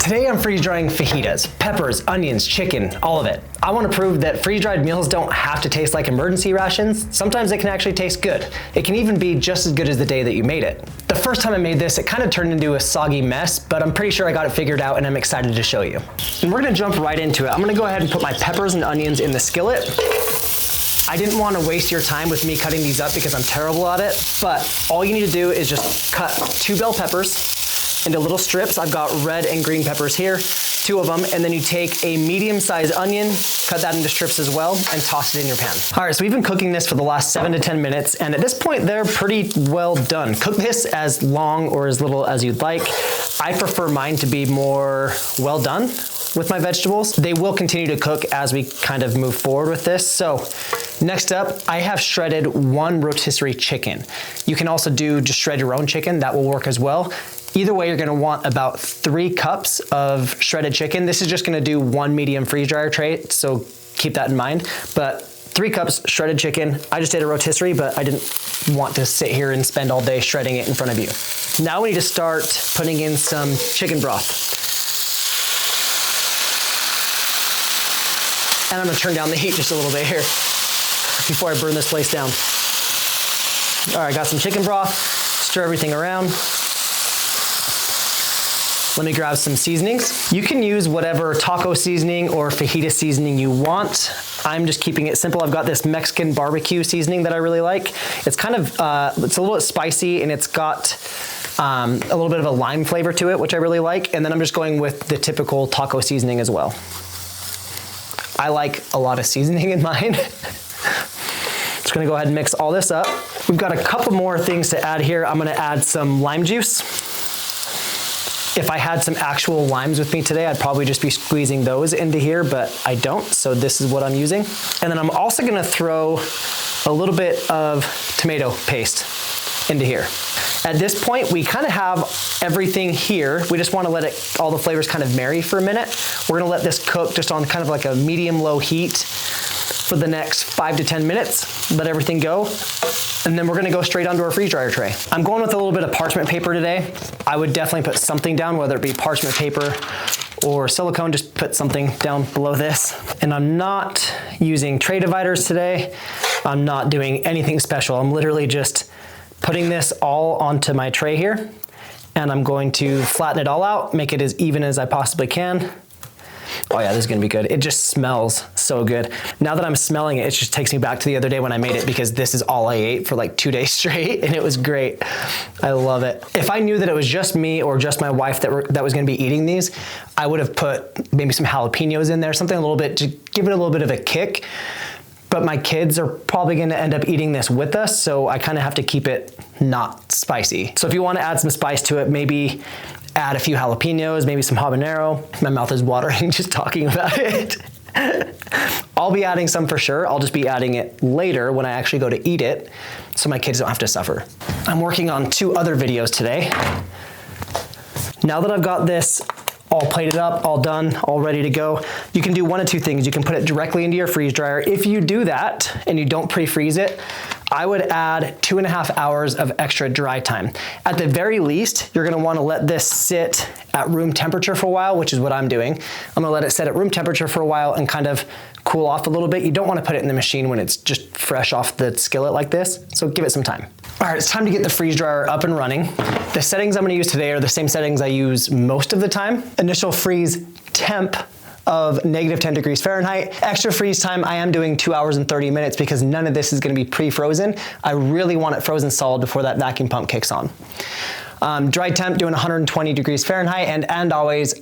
Today I'm freeze drying fajitas, peppers, onions, chicken, all of it. I want to prove that freeze dried meals don't have to taste like emergency rations. Sometimes they can actually taste good. It can even be just as good as the day that you made it. The first time I made this, it kind of turned into a soggy mess, but I'm pretty sure I got it figured out and I'm excited to show you. And we're gonna jump right into it. I'm gonna go ahead and put my peppers and onions in the skillet. I didn't want to waste your time with me cutting these up because I'm terrible at it, but all you need to do is just cut 2 bell peppers into little strips. I've got red and green peppers here, 2 of them, and then you take a medium-sized onion, cut that into strips as well, and toss it in your pan. All right, so we've been cooking this for the last 7 to 10 minutes, and at this point, they're pretty well done. Cook this as long or as little as you'd like. I prefer mine to be more well done with my vegetables. They will continue to cook as we kind of move forward with this. So next up, I have shredded 1 rotisserie chicken. You can also do just shred your own chicken, that will work as well. Either way, you're gonna want about 3 cups of shredded chicken. This is just gonna do 1 medium freeze dryer tray, so keep that in mind. But 3 cups shredded chicken. I just did a rotisserie, but I didn't want to sit here and spend all day shredding it in front of you. Now we need to start putting in some chicken broth. And I'm gonna turn down the heat just a little bit here before I burn this place down. All right, got some chicken broth, stir everything around. Let me grab some seasonings. You can use whatever taco seasoning or fajita seasoning you want. I'm just keeping it simple. I've got this Mexican barbecue seasoning that I really like. It's kind of, it's a little bit spicy and it's got a little bit of a lime flavor to it, which I really like. And then I'm just going with the typical taco seasoning as well. I like a lot of seasoning in mine. Just gonna go ahead and mix all this up. We've got a couple more things to add here. I'm gonna add some lime juice. If I had some actual limes with me today, I'd probably just be squeezing those into here, but I don't, so this is what I'm using. And then I'm also gonna throw a little bit of tomato paste into here. At this point, we kind of have everything here. We just want to let all the flavors kind of marry for a minute. We're gonna let this cook just on kind of like a medium-low heat for the next 5 to 10 minutes. Let everything go. And then we're gonna go straight onto our freeze dryer tray. I'm going with a little bit of parchment paper today. I would definitely put something down, whether it be parchment paper or silicone, just put something down below this. And I'm not using tray dividers today. I'm not doing anything special. I'm literally just putting this all onto my tray here, and I'm going to flatten it all out, make it as even as I possibly can. Oh yeah, this is gonna be good. It just smells so good. Now that I'm smelling it, it just takes me back to the other day when I made it, because this is all I ate for like 2 days straight, and it was great. I love it. If I knew that it was just me or just my wife that was gonna be eating these, I would have put maybe some jalapenos in there, something a little bit to give it a little bit of a kick. But my kids are probably gonna end up eating this with us, so I kind of have to keep it not spicy. So if you wanna add some spice to it, maybe add a few jalapenos, maybe some habanero. My mouth is watering just talking about it. I'll be adding some for sure. I'll just be adding it later when I actually go to eat it, so my kids don't have to suffer. I'm working on 2 other videos today. Now that I've got this all plated up, all done, all ready to go, you can do 1 of 2 things. You can put it directly into your freeze dryer. If you do that and you don't pre-freeze it, I would add 2.5 hours of extra dry time. At the very least, you're gonna wanna let this sit at room temperature for a while, which is what I'm doing. I'm gonna let it sit at room temperature for a while and kind of cool off a little bit. You don't wanna put it in the machine when it's just fresh off the skillet like this, so give it some time. All right, it's time to get the freeze dryer up and running. The settings I'm gonna use today are the same settings I use most of the time. Initial freeze temp of -10 degrees Fahrenheit. Extra freeze time, I am doing 2 hours and 30 minutes because none of this is gonna be pre-frozen. I really want it frozen solid before that vacuum pump kicks on. Dry temp doing 120 degrees Fahrenheit, and as always,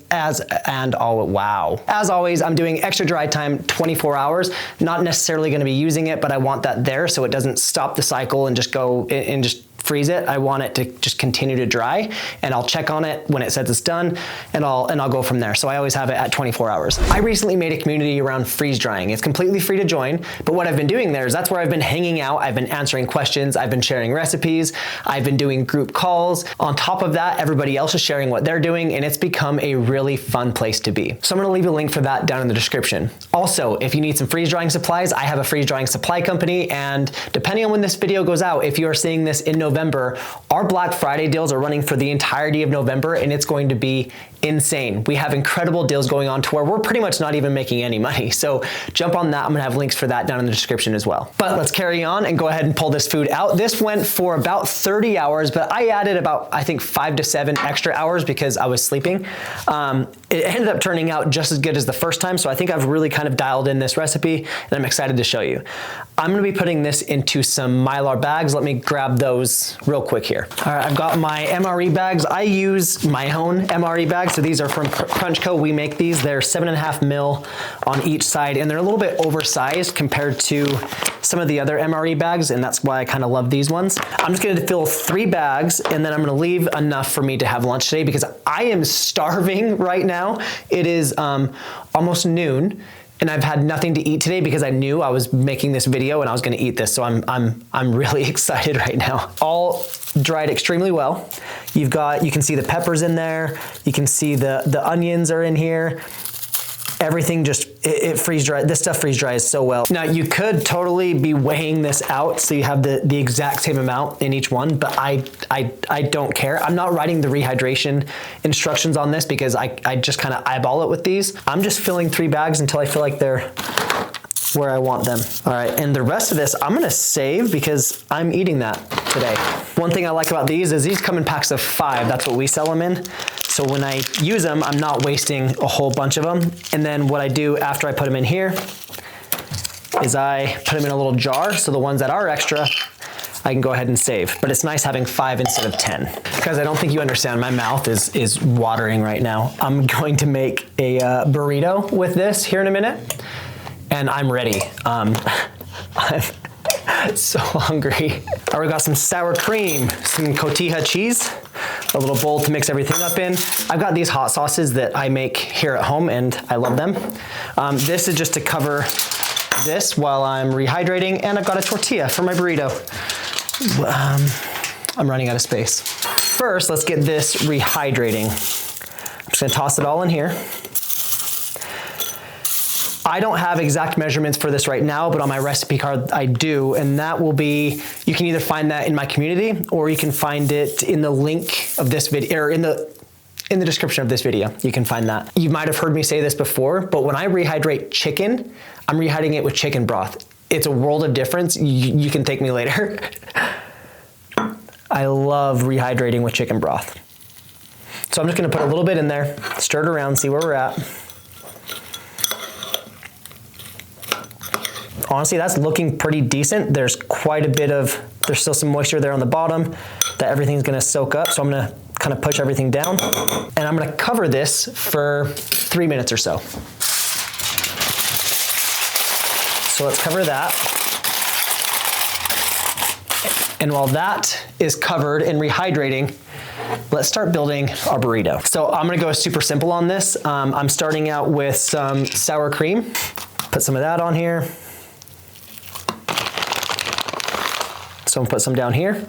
I'm doing extra dry time 24 hours. Not necessarily gonna be using it, but I want that there so it doesn't stop the cycle and just go and just freeze it. I want it to just continue to dry, and I'll check on it when it says it's done, and I'll go from there. So I always have it at 24 hours. I recently made a community around freeze drying. It's completely free to join, but what I've been doing there is that's where I've been hanging out. I've been answering questions. I've been sharing recipes. I've been doing group calls. On top of that, everybody else is sharing what they're doing, and it's become a really fun place to be. So I'm gonna leave a link for that down in the description. Also, if you need some freeze drying supplies, I have a freeze drying supply company, and depending on when this video goes out, if you're seeing this in November November, our Black Friday deals are running for the entirety of November, and it's going to be insane. We have incredible deals going on to where we're pretty much not even making any money. So jump on that. I'm gonna have links for that down in the description as well. But let's carry on and go ahead and pull this food out. This went for about 30 hours, but I added about, I think, 5 to 7 extra hours because I was sleeping. It ended up turning out just as good as the first time, so I think I've really kind of dialed in this recipe, and I'm excited to show you. I'm gonna be putting this into some Mylar bags. Let me grab those real quick here. All right, I've got my MRE bags. I use my own MRE bags, so these are from Crunchco. We make these. They're 7.5 mil on each side, and they're a little bit oversized compared to some of the other MRE bags, and that's why I kind of love these ones. I'm just gonna fill 3 bags, and then I'm gonna leave enough for me to have lunch today because I am starving right now. It is almost noon, and I've had nothing to eat today because I knew I was making this video and I was gonna eat this, so I'm really excited right now. All dried extremely well. You can see the peppers in there. You can see the onions are in here. Everything just, it freeze dries. This stuff freeze dries so well. Now you could totally be weighing this out so you have the exact same amount in each one, but I don't care. I'm not writing the rehydration instructions on this because I just kind of eyeball it with these. I'm just filling 3 bags until I feel like they're where I want them. All right, and the rest of this I'm gonna save because I'm eating that today. One thing I like about these is these come in packs of 5. That's what we sell them in. So when I use them, I'm not wasting a whole bunch of them. And then what I do after I put them in here is I put them in a little jar. So the ones that are extra, I can go ahead and save. But it's nice having 5 instead of 10. Guys, I don't think you understand. My mouth is watering right now. I'm going to make a burrito with this here in a minute. And I'm ready. I'm so hungry. I already got some sour cream, some cotija cheese, a little bowl to mix everything up in. I've got these hot sauces that I make here at home and I love them. This is just to cover this while I'm rehydrating, and I've got a tortilla for my burrito. I'm running out of space. First, let's get this rehydrating. I'm just gonna toss it all in here. I don't have exact measurements for this right now, but on my recipe card I do, and that will be, you can either find that in my community or you can find it in the link of this video, or in the description of this video, you can find that. You might have heard me say this before, but when I rehydrate chicken, I'm rehydrating it with chicken broth. It's a world of difference. You can thank me later. I love rehydrating with chicken broth. So I'm just gonna put a little bit in there, stir it around, see where we're at. Honestly, that's looking pretty decent. There's quite a bit of, there's still some moisture there on the bottom that everything's gonna soak up. So I'm gonna kind of push everything down, and I'm gonna cover this for 3 minutes or so. So let's cover that. And while that is covered and rehydrating, let's start building our burrito. So I'm gonna go super simple on this. I'm starting out with some sour cream. Put some of that on here. So I'm gonna put some down here.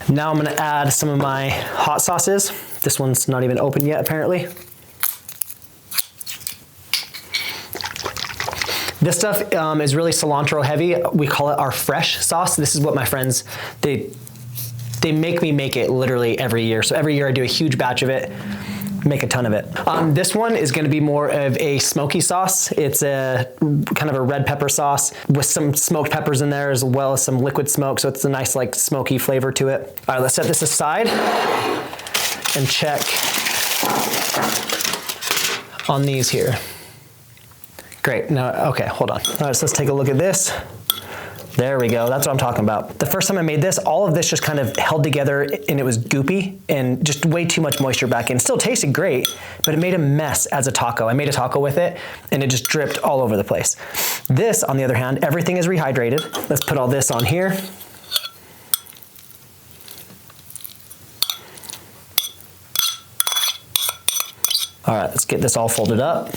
Now I'm gonna add some of my hot sauces. This one's not even open yet, apparently. This stuff is really cilantro heavy. We call it our fresh sauce. This is what my friends, they make me make it literally every year. So every year I do a huge batch of it, make a ton of it. This one is gonna be more of a smoky sauce. It's a kind of a red pepper sauce with some smoked peppers in there as well as some liquid smoke. So it's a nice like smoky flavor to it. All right, let's set this aside and check on these here. Great, now, okay, hold on. All right, so let's take a look at this. There we go, that's what I'm talking about. The first time I made this, all of this just kind of held together and it was goopy and just way too much moisture back in. It still tasted great, but it made a mess as a taco. I made a taco with it and it just dripped all over the place. This, on the other hand, everything is rehydrated. Let's put all this on here. All right, let's get this all folded up.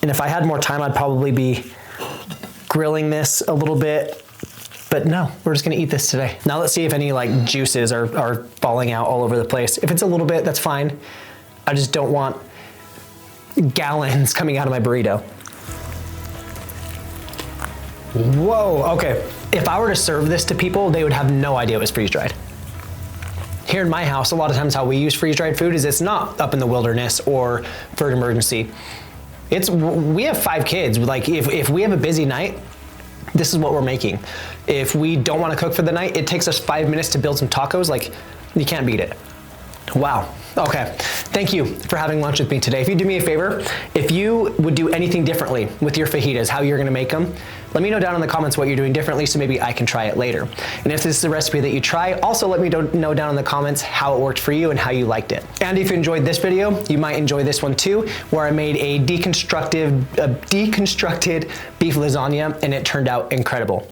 And if I had more time, I'd probably be grilling this a little bit, but no, we're just gonna eat this today. Now let's see if any like juices are falling out all over the place. If it's a little bit, that's fine. I just don't want gallons coming out of my burrito. Whoa, okay. If I were to serve this to people, they would have no idea it was freeze-dried. Here in my house, a lot of times how we use freeze-dried food is it's not up in the wilderness or for an emergency. We have 5 kids. Like if we have a busy night, this is what we're making. If we don't want to cook for the night, it takes us 5 minutes to build some tacos. Like, you can't beat it. Wow. Okay. Thank you for having lunch with me today. If you do me a favor, if you would do anything differently with your fajitas, how you're going to make them, let me know down in the comments what you're doing differently so maybe I can try it later. And if this is a recipe that you try, also let me know down in the comments how it worked for you and how you liked it. And if you enjoyed this video, you might enjoy this one too, where I made a deconstructed beef lasagna and it turned out incredible.